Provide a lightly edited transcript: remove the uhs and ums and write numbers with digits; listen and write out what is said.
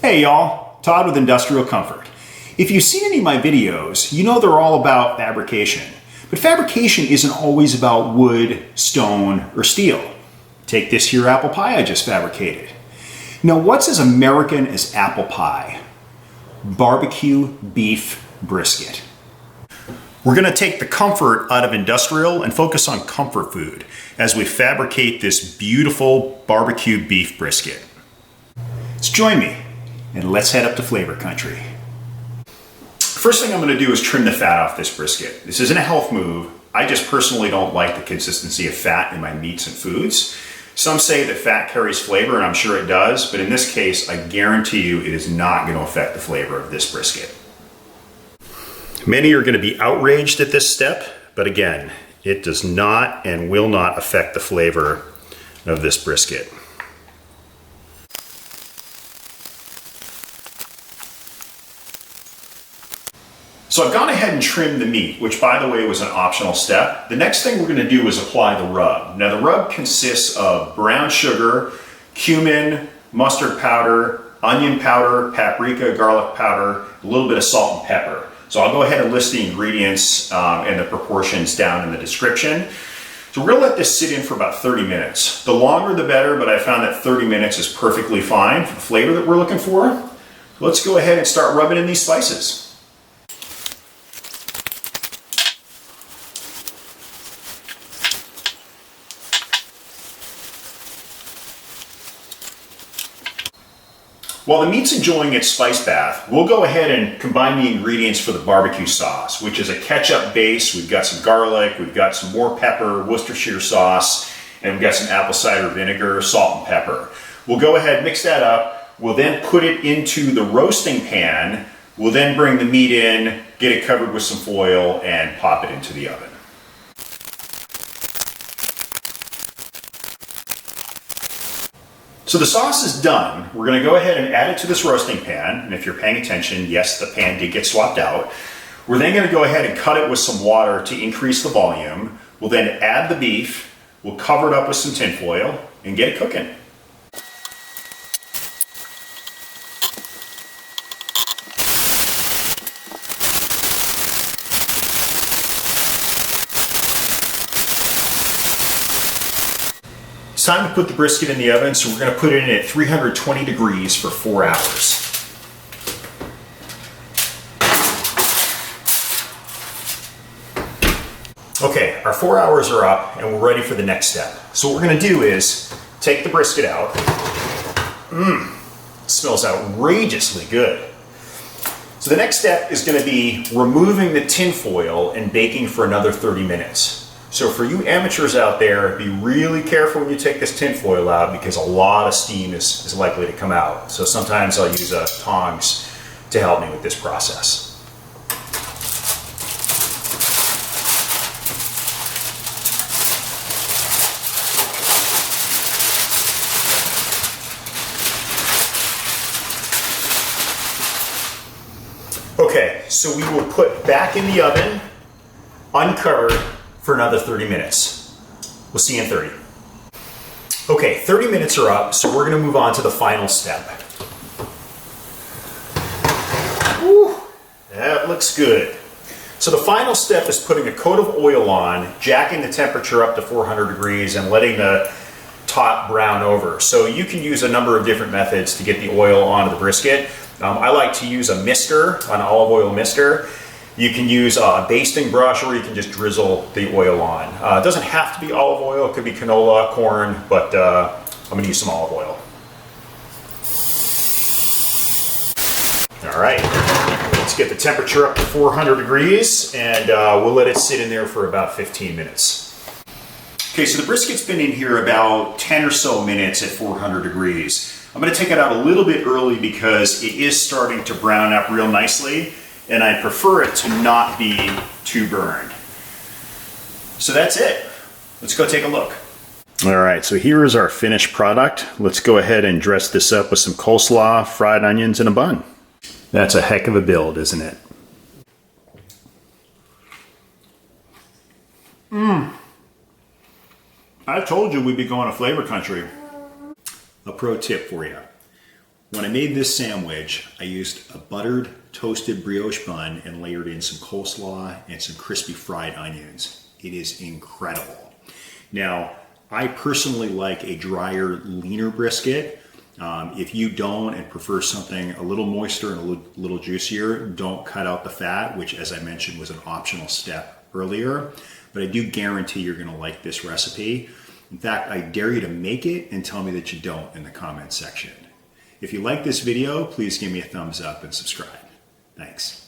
Hey y'all, Todd with Industrial Comfort. If you've seen any of my videos, you know they're all about fabrication. But fabrication isn't always about wood, stone, or steel. Take this here apple pie I just fabricated. Now what's as American as apple pie? Barbecue beef brisket. We're going to take the comfort out of industrial and focus on comfort food as we fabricate this beautiful barbecue beef brisket. So join me and let's head up to flavor country. First thing I'm going to do is trim the fat off this brisket. This isn't a health move. I just personally don't like the consistency of fat in my meats and foods. Some say that fat carries flavor, and I'm sure it does, but in this case, I guarantee you it is not going to affect the flavor of this brisket. Many are going to be outraged at this step, but again, it does not and will not affect the flavor of this brisket. So I've gone ahead and trimmed the meat, which by the way was an optional step. The next thing we're going to do is apply the rub. Now the rub consists of brown sugar, cumin, mustard powder, onion powder, paprika, garlic powder, a little bit of salt and pepper. So I'll go ahead and list the ingredients and the proportions down in the description. So we're going to let this sit in for about 30 minutes. The longer the better, but I found that 30 minutes is perfectly fine for the flavor that we're looking for. Let's go ahead and start rubbing in these spices. While the meat's enjoying its spice bath, we'll go ahead and combine the ingredients for the barbecue sauce, which is a ketchup base. We've got some garlic, we've got some more pepper, Worcestershire sauce, and we've got some apple cider vinegar, salt and pepper. We'll go ahead, mix that up. We'll then put it into the roasting pan. We'll then bring the meat in, get it covered with some foil, and pop it into the oven. So the sauce is done. We're going to go ahead and add it to this roasting pan. And if you're paying attention, yes, the pan did get swapped out. We're then going to go ahead and cut it with some water to increase the volume. We'll then add the beef. We'll cover it up with some tin foil and get it cooking. It's time to put the brisket in the oven, so we're going to put it in at 320 degrees for 4 hours. Okay, our 4 hours are up and we're ready for the next step. So what we're going to do is take the brisket out. It smells outrageously good. So the next step is going to be removing the tin foil and baking for another 30 minutes. So for you amateurs out there, be really careful when you take this tin foil out because a lot of steam is likely to come out. So sometimes I'll use tongs to help me with this process. Okay, so we will put back in the oven, uncovered, for another 30 minutes. We'll see you in 30. Okay, 30 minutes are up, so we're going to move on to the final step. Woo, that looks good. So the final step is putting a coat of oil on, jacking the temperature up to 400 degrees and letting the top brown over. So you can use a number of different methods to get the oil onto the brisket. I like to use a mister, an olive oil mister. You can use a basting brush or you can just drizzle the oil on. It doesn't have to be olive oil, it could be canola, corn, but I'm going to use some olive oil. All right, let's get the temperature up to 400 degrees and we'll let it sit in there for about 15 minutes. Okay, so the brisket's been in here about 10 or so minutes at 400 degrees. I'm going to take it out a little bit early because it is starting to brown up real nicely. And I prefer it to not be too burned. So that's it. Let's go take a look. All right, so here is our finished product. Let's go ahead and dress this up with some coleslaw, fried onions, and a bun. That's a heck of a build, isn't it? I told you we'd be going to flavor country. A pro tip for you. When I made this sandwich, I used a buttered, toasted brioche bun and layered in some coleslaw and some crispy fried onions. It is incredible. Now, I personally like a drier, leaner brisket. If you don't and prefer something a little moister and a little juicier, don't cut out the fat, which, as I mentioned, was an optional step earlier. But I do guarantee you're going to like this recipe. In fact, I dare you to make it and tell me that you don't in the comments section. If you like this video, please give me a thumbs up and subscribe. Thanks.